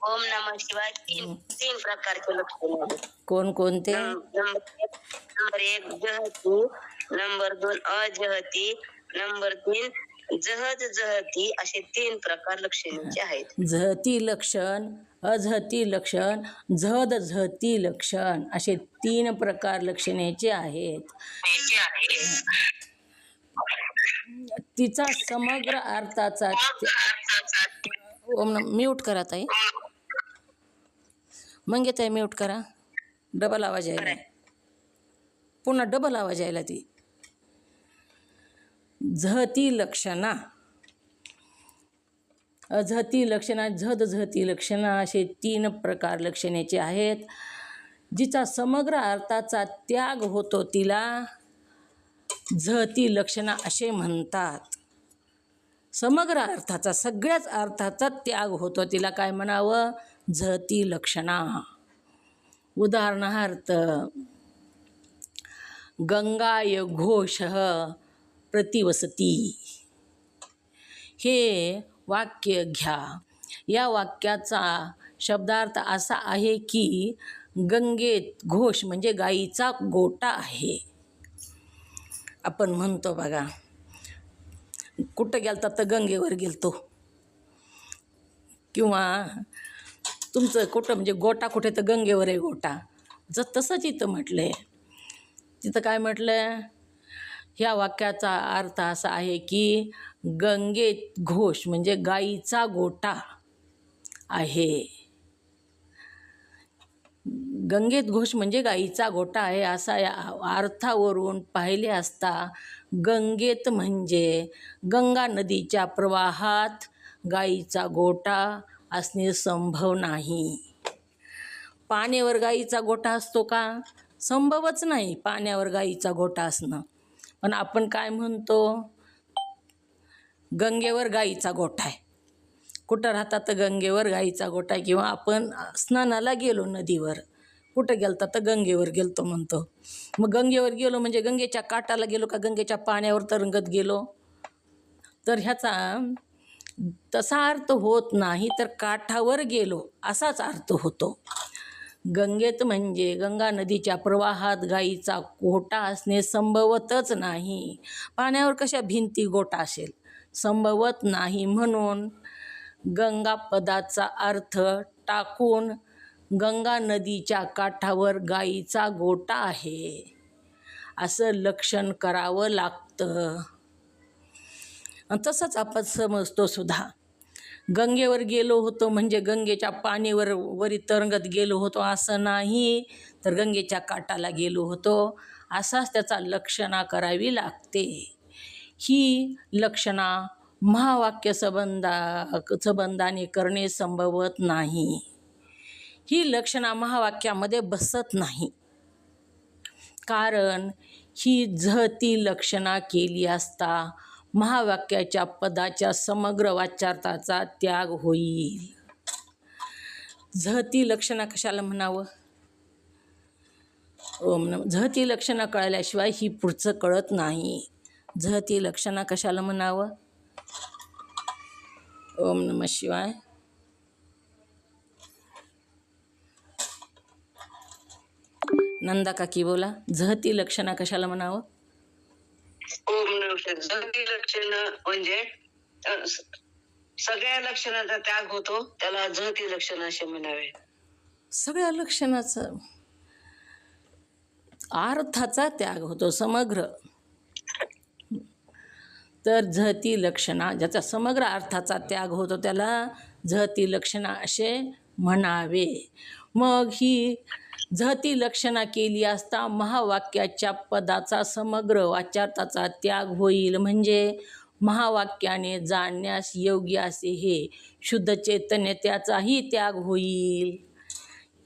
ओम नमः शिवाय. 3 प्रकारचे लक्षण आहेत. कोणकोणते? नंबर 1 जहती, नंबर 2 अजहती, नंबर 3 जहत जहती असे 3 प्रकार लक्षणांचे आहेत. झहती लक्षण, अझहती लक्षण, झहद झहती लक्षण असे 3 प्रकार लक्षणेचे आहेत. तिचा समग्र अर्थाचा म्यूट करा ताई. मंगेताई म्यूट करा. डबल आवाज यायला. पुन्हा डबल आवाज यायला. ती झहती लक्षणा, अझहती लक्षणा, झहद झहती लक्षणा असे 3 प्रकार लक्षणेचे आहेत. जिचा समग्र अर्थाचा त्याग होतो तिला झहती लक्षणा असे म्हणतात. समग्र अर्थाचा, सगळ्याच अर्थाचा त्याग होतो तिला काय म्हणावं? झहती लक्षणा. उदाहरणार्थ गंगाय घोषः प्रतिवसती हे वाक्य घ्या. या वाक्याचा शब्दार्थ असा आहे की गंगेत घोष म्हणजे गाईचा गोटा आहे. आपण म्हणतो बघा, कुठं गेलता तर गंगेवर गेलतो, किंवा तुमचं कुठं म्हणजे गोटा कुठे तर गंगेवर आहे गोटा. तसंच इथं म्हटलं आहे. तिथं काय म्हटलं? ह्या वाक्याचा अर्थ असा आहे की गंगेत घोष म्हणजे गाईचा गोटा आहे. गंगेत घोष म्हणजे गाईचा गोटा आहे असा या अर्थावरून पाहिले असता गंगेत म्हणजे गंगा नदीच्या प्रवाहात गाईचा गोटा असणे संभव नाही. पाण्यावर गाईचा गोटा असतो का? संभवच नाही पाण्यावर गाईचा गोटा असणं. पण आपण काय म्हणतो? गंगेवर गाईचा गोठा आहे. कुठं राहतात तर गंगेवर गाईचा गोठा आहे. किंवा आपण स्नानाला गेलो नदीवर, कुठं गेलता तर गंगेवर गेलतो म्हणतो. मग गंगेवर गेलो म्हणजे गंगेच्या काठाला गेलो का गंगेच्या पाण्यावर तरंगत गेलो? तर ह्याचा तसा अर्थ होत नाही, तर काठावर गेलो असाच अर्थ होतो. गंगेत म्हणजे गंगा नदीच्या प्रवाहात गाईचा गोटा असणे संभवतच नाही. पाण्यावर कशा भिंती गोटा असेल? संभवत नाही. म्हणून गंगा पदाचा अर्थ टाकून गंगा नदीच्या काठावर गाईचा गोठा आहे असं लक्षण करावं लागतं. आणि तसंच आपण समजतो सुद्धा. गंगेवर गेलो होतो म्हणजे गंगेच्या पाणीवर वरी तरंगत गेलो होतो असं नाही, तर गंगेच्या काठाला गेलो होतो असाच त्याचा लक्षणा करावी लागते. ही लक्षणा महावाक्य संबंधाने करणे संभवत नाही. ही लक्षणा महावाक्यामध्ये बसत नाही, कारण ही झहती लक्षणा केली असता महावाक्याच्या पदाच्या समग्र वाच्यार्थाचा त्याग होईल. झहती लक्षणा कशाला म्हणावं? झहती लक्षणा कळल्याशिवाय ही पुढचं कळत नाही. झहती लक्षणा कशाला म्हणावं? ओम नमः शिवाय. नंदा काकी बोला, झहती लक्षणा कशाला म्हणावं? झहती लक्षण म्हणजे सगळ्या लक्षणाचा त्याग होतो, त्याला झहती लक्षण असे म्हणावे. सगळ्या लक्षणाचं अर्थाचा त्याग होतो समग्र. तर झहती लक्षणा ज्याचा समग्र अर्थाचा त्याग होतो त्याला झहती लक्षणा असे म्हणावे. मग ही झहती लक्षणा केली असता महावाक्याच्या पदाचा समग्र वाच्यार्थाचा त्याग होईल, म्हणजे महावाक्याने जाणण्यास योग्य असे हे शुद्ध चैतन्य त्याचाही त्याग होईल.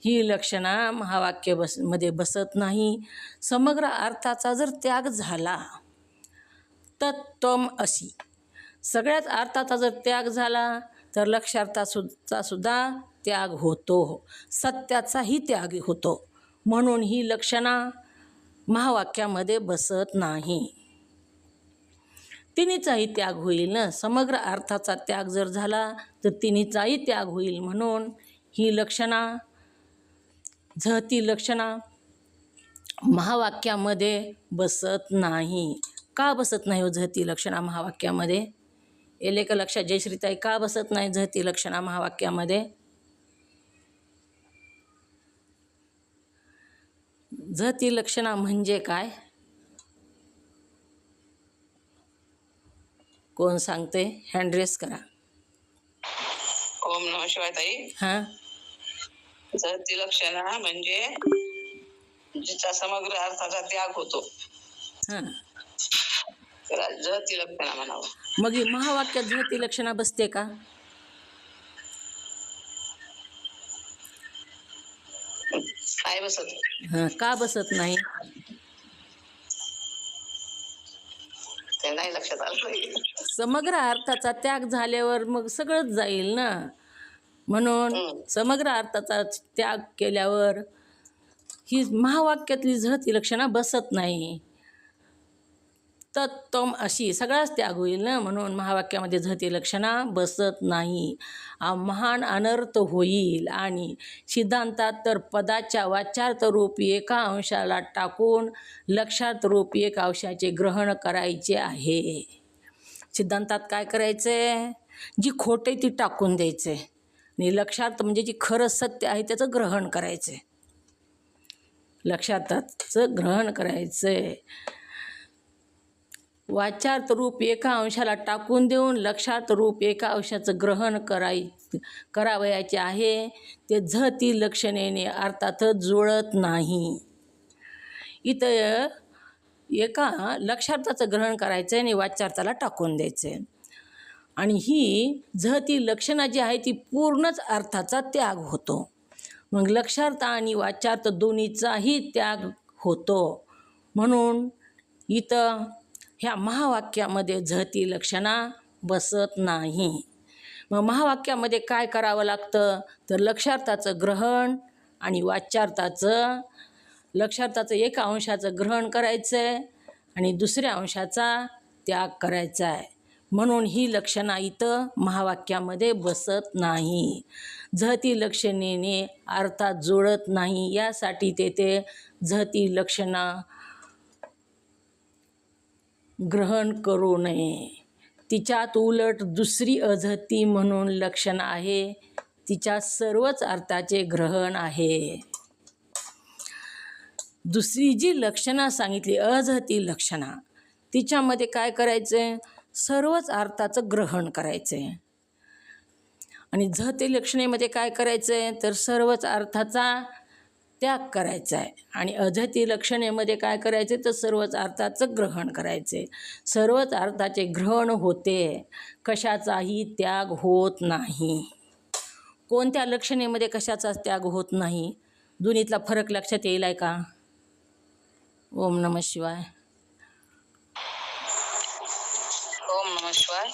ही लक्षणा मध्ये बसत नाही. समग्र अर्थाचा जर त्याग झाला तत्त्वम अशी, सगळ्याच अर्थाचा जर त्याग झाला तर लक्षार्थाचा सुद्धा त्याग होतो, सत्याचाही त्याग होतो. म्हणून ही लक्षणा महावाक्यामध्ये बसत नाही. तिन्हीचाही त्याग होईल ना. समग्र अर्थाचा त्याग जर झाला तर तिन्हीचाही त्याग होईल. म्हणून ही लक्षणा झहती लक्षणा महावाक्यामध्ये बसत नाही. का बसत नाही हो झहती लक्षणा महावाक्यामध्ये? येले का लक्षात जयश्रीताई? का बसत नाही झहती लक्षणा महावाक्यामध्ये? झहती लक्षणा म्हणजे काय? कोण सांगते? हँड रेस करा. ओम नमः शिवाय ताई. हां, झहती लक्षणा म्हणजे जिचा समग्र अर्थाचा त्याग होतो हां. त्याला झहती लक्षणा म्हणावं. मग ही महावाक्यात झहती लक्षणा बसते का? काय बसत? हां, का बसत नाही? ते नाही लक्षात आलं. समग्र अर्थाचा त्याग झाल्यावर मग सगळंच जाईल ना. म्हणून समग्र अर्थाचा त्याग केल्यावर ही महावाक्यातली झहती लक्षणा बसत नाही. तत्त्वम अशी सगळाच त्याग होईल ना. म्हणून महावाक्यामध्ये झहती लक्षणा बसत नाही. महान अनर्थ होईल. आणि सिद्धांतात तर पदाच्या वाच्यार्थ रूपी एका अंशाला टाकून लक्षार्थ रूपी एका अंशाचे ग्रहण करायचे आहे. सिद्धांतात काय करायचे? जी खोट आहे ती टाकून द्यायचे आणि लक्षार्थ म्हणजे जी खरं सत्य आहे त्याचं ग्रहण करायचे. लक्षार्थाचं ग्रहण करायचं. वाच्यार्थ रूप एका अंशाला टाकून देऊन लक्षार्थ रूप एका अंशाचं ग्रहण करावयाचे आहे. ते झहती लक्षणेने अर्थातच जुळत नाही. इथं एका लक्षार्थाचं ग्रहण करायचं आणि वाच्यार्थाला टाकून द्यायचं. आणि ही झहती लक्षणा जी आहे ती पूर्णच अर्थाचा त्याग होतो. मग लक्षार्थ आणि वाच्यार्थ दोन्हीचाही त्याग होतो. म्हणून इथं ह्या महावाक्यामध्ये झहती लक्षणा बसत नाही. मग महावाक्यामध्ये काय करावं लागतं? तर लक्षार्थाचं ग्रहण आणि लक्षार्थाचं एका अंशाचं ग्रहण करायचं आहे आणि दुसऱ्या अंशाचा त्याग करायचा आहे. म्हणून ही लक्षणा इथं महावाक्यामध्ये बसत नाही. झहती लक्षणेने अर्थात जुळत नाही. यासाठी तेथे झहती लक्षणा ग्रहण करू नये. तिच्यात उलट दुसरी अझहती म्हणून लक्षण आहे तिच्या सर्वच अर्थाचे ग्रहण आहे. दुसरी जी लक्षणं सांगितली अजहती लक्षणा, तिच्यामध्ये काय करायचं आहे? सर्वच अर्थाचं ग्रहण करायचं आहे. आणि झहती लक्षणेमध्ये काय करायचं आहे? तर सर्वच अर्थाचा त्याग करायचा आहे. आणि अजहती लक्षणेमध्ये काय करायचे? तर सर्वच अर्थाचं ग्रहण करायचे. सर्वच अर्थाचे ग्रहण होते, कशाचाही त्याग होत नाही. कोणत्या लक्षणेमध्ये कशाचाच त्याग होत नाही? दोन्हीतला फरक लक्षात येईल आहे का? ओम नमः शिवाय. ओम नमः शिवाय.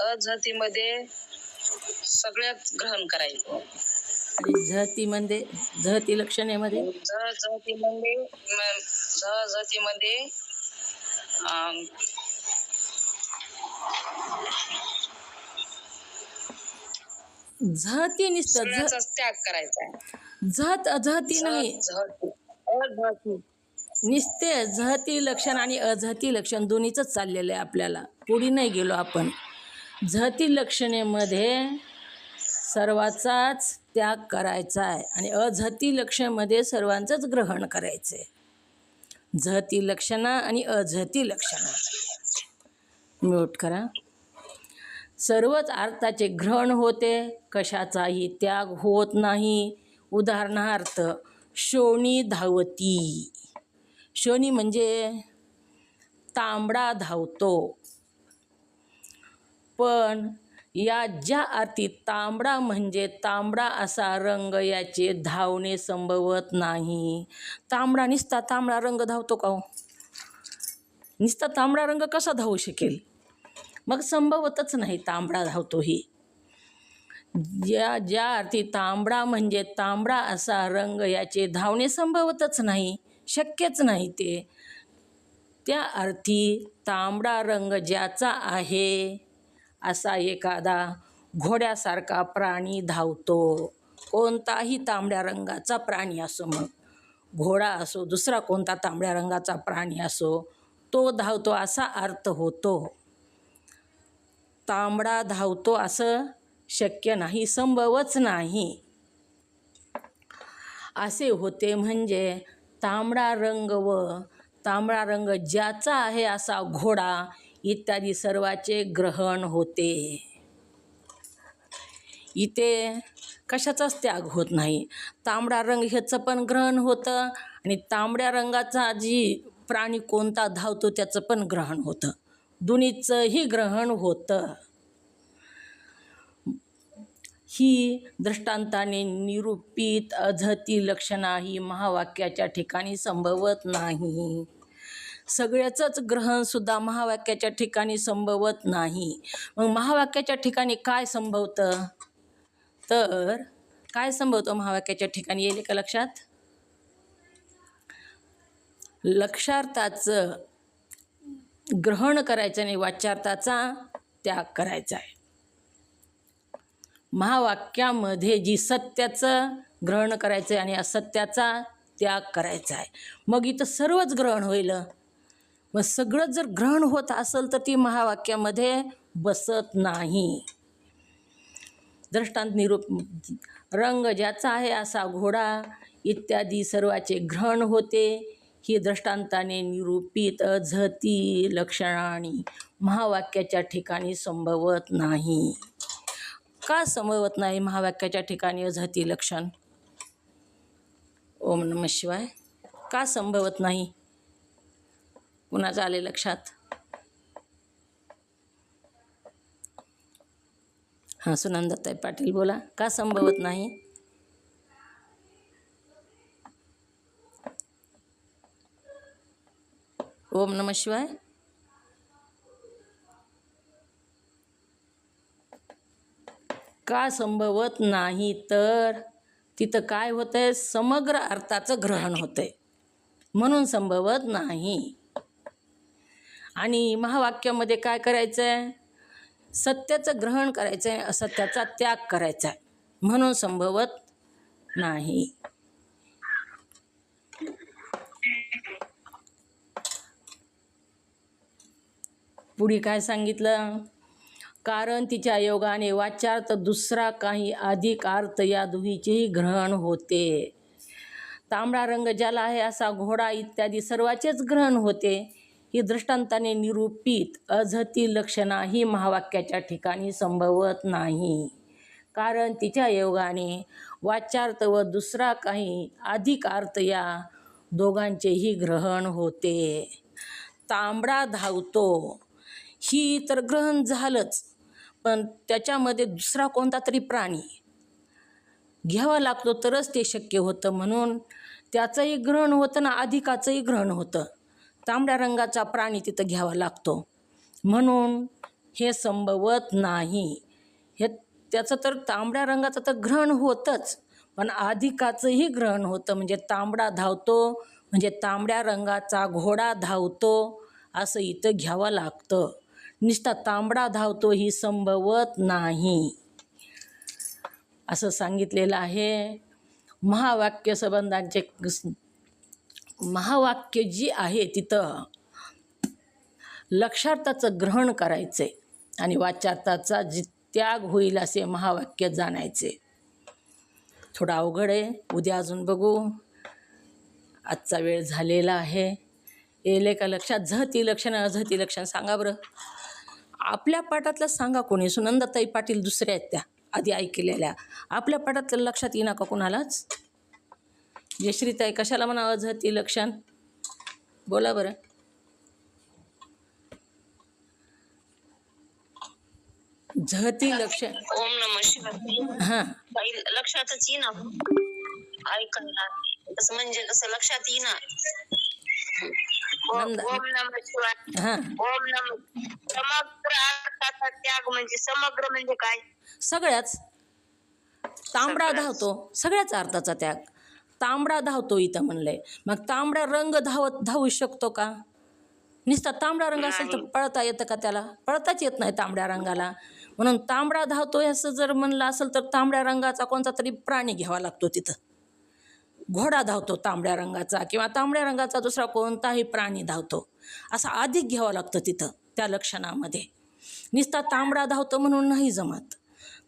अजहतीमध्ये सगळ्यात ग्रहण करायचं. आणि झहती लक्षणेमध्ये झहतीमध्ये झहती निसतं सगळ्याचाच त्याग करायचा आहे. झहत अझहती नाही, अजहती निसते झहती लक्षण आणि अझहती लक्षण दोन्हीचंच चाललेलं आहे. आपल्याला पुढे नाही गेलो आपण. झहती लक्षणेमध्ये सर्वाचाच त्याग करायचा आहे आणि अझहती लक्षणामध्ये सर्वांचंच ग्रहण करायचं आहे. झहती लक्षणा आणि अझहती लक्षणा. म्यूट करा. सर्वच अर्थाचे ग्रहण होते, कशाचाही त्याग होत नाही. उदाहरणार्थ शोणी धावती. शोणी म्हणजे तांबडा धावतो, पण या ज्या अर्थी तांबडा म्हणजे तांबडा असा रंग याचे धावणे संभवत नाही. तांबडा नुसता तांबडा रंग धावतो का हो? नुसता तांबडा रंग कसा धावू शकेल? मग संभवतच नाही तांबडा धावतो ही. ज्या अर्थी तांबडा म्हणजे तांबडा असा रंग याचे धावणे संभवतच नाही, शक्यच नाही ते. त्या अर्थी तांबडा रंग ज्याचा आहे असा एखादा घोड्यासारखा प्राणी धावतो. कोणताही तांबड्या रंगाचा प्राणी असो, मग घोडा असो, दुसरा कोणता तांबड्या रंगाचा प्राणी असो, तो धावतो असा अर्थ होतो. तांबडा धावतो असं शक्य नाही, संभवच नाही. असे होते म्हणजे तांबडा रंग व तांबडा रंग ज्याचा आहे असा घोडा इत्यादी सर्वाचे ग्रहण होते. इथे कशाचाच त्याग होत नाही. तांबडा रंग ह्याचं पण ग्रहण होतं आणि तांबड्या रंगाचा जी प्राणी कोणता धावतो त्याचं पण ग्रहण होतं. दोन्हीचंही ग्रहण होतं. ही दृष्टांताने निरूपित अझहती लक्षणा ही महावाक्याच्या ठिकाणी संभवत नाही. सगळ्याचंच ग्रहणसुद्धा महावाक्याच्या ठिकाणी संभवत नाही. मग महावाक्याच्या ठिकाणी काय संभवतं? तर काय संभवतं महावाक्याच्या ठिकाणी? येईल का लक्षात? लक्षार्थाचं ग्रहण करायचं आणि वाच्यार्थाचा त्याग करायचा आहे. महावाक्यामध्ये जी सत्याचं ग्रहण करायचं आहे आणि असत्याचा त्याग करायचा आहे. मग इथं सर्वच ग्रहण होईल. मग सगळं जर ग्रहण होत असेल तर ती महावाक्यामध्ये बसत नाही. दृष्टांत निरूप रंग ज्याचा आहे असा घोडा इत्यादी सर्वाचे ग्रहण होते. ही दृष्टांताने निरूपित अझहती लक्षणाने महावाक्याच्या ठिकाणी संभवत नाही. का संभवत नाही महावाक्याच्या ठिकाणी अझहती लक्षण? ओम नमः शिवाय. का संभवत नाही? कुणाचं आले लक्षात? हां, सुनंदाताई पाटील बोला. का संभवत नाही? ओम नमः शिवाय. का संभवत नाही? तर तिथं काय होतंय? समग्र अर्थाचं ग्रहण होतंय म्हणून संभवत नाही. आणि महावाक्यामध्ये काय करायचं आहे? सत्याचं ग्रहण करायचं आहे, असत्याचा त्याग करायचा आहे म्हणून संभवत नाही. पुढे काय सांगितलं? कारण तिच्या योगाने वाच्यार्थ दुसरा काही अधिक अर्थ या दुहीचेही ग्रहण होते. तांबडा रंग ज्याला आहे असा घोडा इत्यादी सर्वाचेच ग्रहण होते. ही दृष्टांताने निरूपित अझती लक्षणा ही महावाक्याच्या ठिकाणी संभवत नाही. कारण तिच्या योगाने वाच्यार्थ व दुसरा काही अधिक अर्थ या दोघांचेही ग्रहण होते. तांबडा धावतो ही तर ग्रहण झालंच, पण त्याच्यामध्ये दुसरा कोणता तरी प्राणी घ्यावा लागतो तरच ते शक्य होतं, म्हणून त्याचंही ग्रहण होतं ना अधिकाचंही ग्रहण होतं. तांबड्या रंगाचा प्राणी तिथं घ्यावा लागतो, म्हणून हे संभवत नाही. हे त्याचं तर तांबड्या रंगाचं तर ग्रहण होतंच, पण अधिकाचंही ग्रहण होतं. म्हणजे तांबडा धावतो म्हणजे तांबड्या रंगाचा घोडा धावतो असं इथं घ्यावं लागतं. नुसता तांबडा धावतो ही संभवत नाही असं सांगितलेलं आहे. महावाक्य संबंधांचे महावाक्य जी आहे तिथं लक्षार्थाचं ग्रहण करायचे आणि वाच्यार्थाचा जी त्याग होईल असे महावाक्य जाणायचे. थोडं अवघड आहे, उद्या अजून बघू. आजचा वेळ झालेला आहे. येले का लक्षात? झती लक्षण अझती लक्षण सांगा बरं. आपल्या पाठातलं सांगा कोणी. सुनंदाताई पाटील दुसऱ्या आहेत त्या आधी ऐकलेल्या. आपल्या पाठातलं लक्षात येईना का कोणालाच? यश्रीताई कशाला म्हणा अझती लक्षण? बोला बरं. झती लक्षण. ओम नमः शिवाय. हां बाई लक्षातच येईना ऐकायला. कसं म्हणजे कसं लक्षात येईना. ओम नमः शिवाय. हां ओम नमः. समग्र अर्थाचा त्याग म्हणजे समग्र म्हणजे काय? सगळ्याच. तांबडा धावतो सगळ्याच अर्थाचा त्याग. तांबडा धावतो इथं म्हणलंय, मग तांबडा रंग धावू शकतो का? नुसता तांबडा रंग असेल तर पळता येतं का त्याला? पळताच येत नाही तांबड्या रंगाला. म्हणून तांबडा धावतोय असं जर म्हणलं असेल तर तांबड्या रंगाचा कोणता तरी प्राणी घ्यावा लागतो तिथं. घोडा धावतो तांबड्या रंगाचा किंवा तांबड्या रंगाचा दुसरा कोणताही प्राणी धावतो असा अधिक घ्यावा लागतं तिथं त्या लक्षणामध्ये. नुसता तांबडा धावतो म्हणून नाही जमत.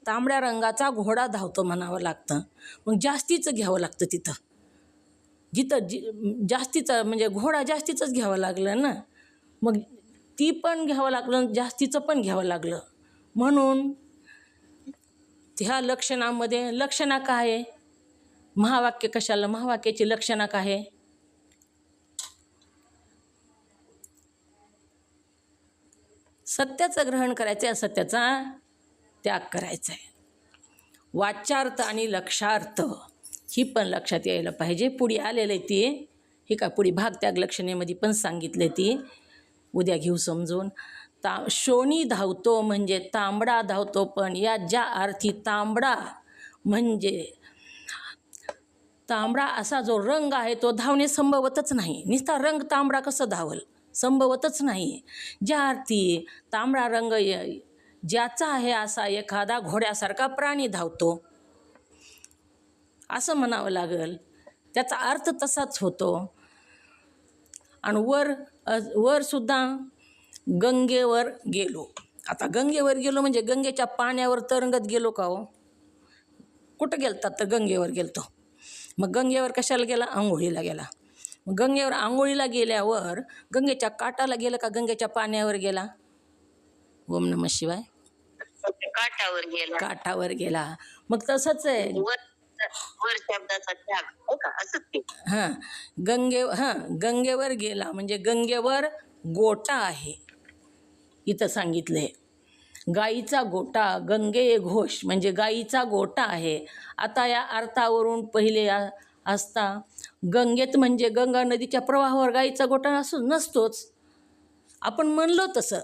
तांबड्या रंगाचा घोडा धावतो म्हणावं लागतं. मग जास्तीचं घ्यावं लागतं तिथं. जिथं जास्तीचं म्हणजे घोडा जास्तीचंच घ्यावं लागलं ना, मग ती पण घ्यावं लागलं जास्तीचं पण घ्यावं लागलं. म्हणून ह्या लक्षणामध्ये लक्षणा काय आहे? महावाक्य कशाला? महावाक्याची लक्षणा काय आहे? सत्याचं ग्रहण करायचं आहे, असत्याचा त्याग करायचा आहे. वाच्यार्थ आणि लक्षार्थ ही पण लक्षात यायला पाहिजे. पुढे आलेलं आहे ती ही का पुढे भागत्याग लक्षणेमध्ये पण सांगितले ती. उद्या घेऊ समजून. शोणी धावतो म्हणजे तांबडा धावतो, पण या ज्या अर्थी तांबडा म्हणजे तांबडा असा जो रंग आहे तो धावणे संभवतच नाही. नुसता रंग तांबडा कसं धावल? संभवतच नाही. ज्या अर्थी तांबडा रंग ज्याचा आहे असा एखादा घोड्यासारखा प्राणी धावतो असं म्हणावं लागेल. त्याचा अर्थ तसाच होतो. आणि वर सुद्धा गंगेवर गेलो. आता गंगेवर गेलो म्हणजे गंगेच्या पाण्यावर तरंगत गेलो का हो? कुठं गेलतात? तर गंगेवर गेलतो. मग गंगेवर कशाला गेला? आंघोळीला गेला. मग गंगेवर आंघोळीला गेल्यावर गंगेच्या काठाला गेलं का गंगेच्या पाण्यावर गेला? ओम नमः शिवाय. काठावर गेला. काठावर गेला. मग तसंच आहे. वर शब्दाचा त्याग हो का? असंच ते. गंगेवर गेला म्हणजे गंगेवर गोटा आहे इथं सांगितलंय. गाईचा गोटा गंगे घोष म्हणजे गाईचा गोटा आहे. आता या अर्थावरून पहिले असता गंगेत म्हणजे गंगा नदीच्या प्रवाहावर गाईचा गोटा नसतोच. आपण म्हणलो तसं,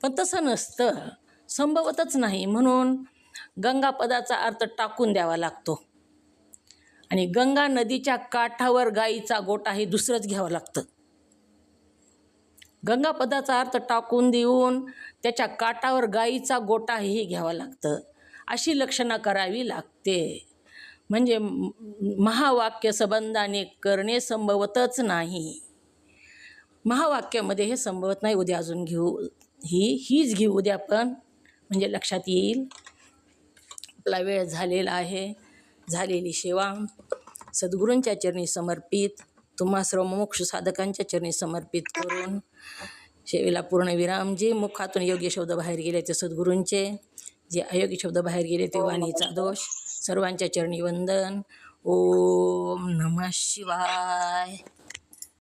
पण तसं नसतं, संभवतच नाही. म्हणून गंगा पदाचा अर्थ टाकून द्यावा लागतो आणि गंगा नदीच्या काठावर गाईचा गोटा हे दुसरंच घ्यावं लागतं. गंगा पदाचा अर्थ टाकून देऊन त्याच्या काठावर गाईचा गोटा हेही घ्यावं लागतं. अशी लक्षणं करावी लागते. म्हणजे महावाक्य संबंधाने करणे संभवतच नाही. महावाक्यामध्ये हे संभवत नाही. उद्या अजून घेऊ. हीच घेऊ उद्या आपण, म्हणजे लक्षात येईल. आपला वेळ झालेला आहे. झालेली सेवा सद्गुरूंच्या चरणी समर्पित, तुम्हा सर्व मोक्ष साधकांच्या चरणी समर्पित करून सेवेला पूर्णविराम. जे मुखातून योग्य शब्द बाहेर गेले ते सद्गुरूंचे, जे अयोग्य शब्द बाहेर गेले ते वाणीचा दोष. सर्वांच्या चरणी वंदन. ओम नमः शिवाय.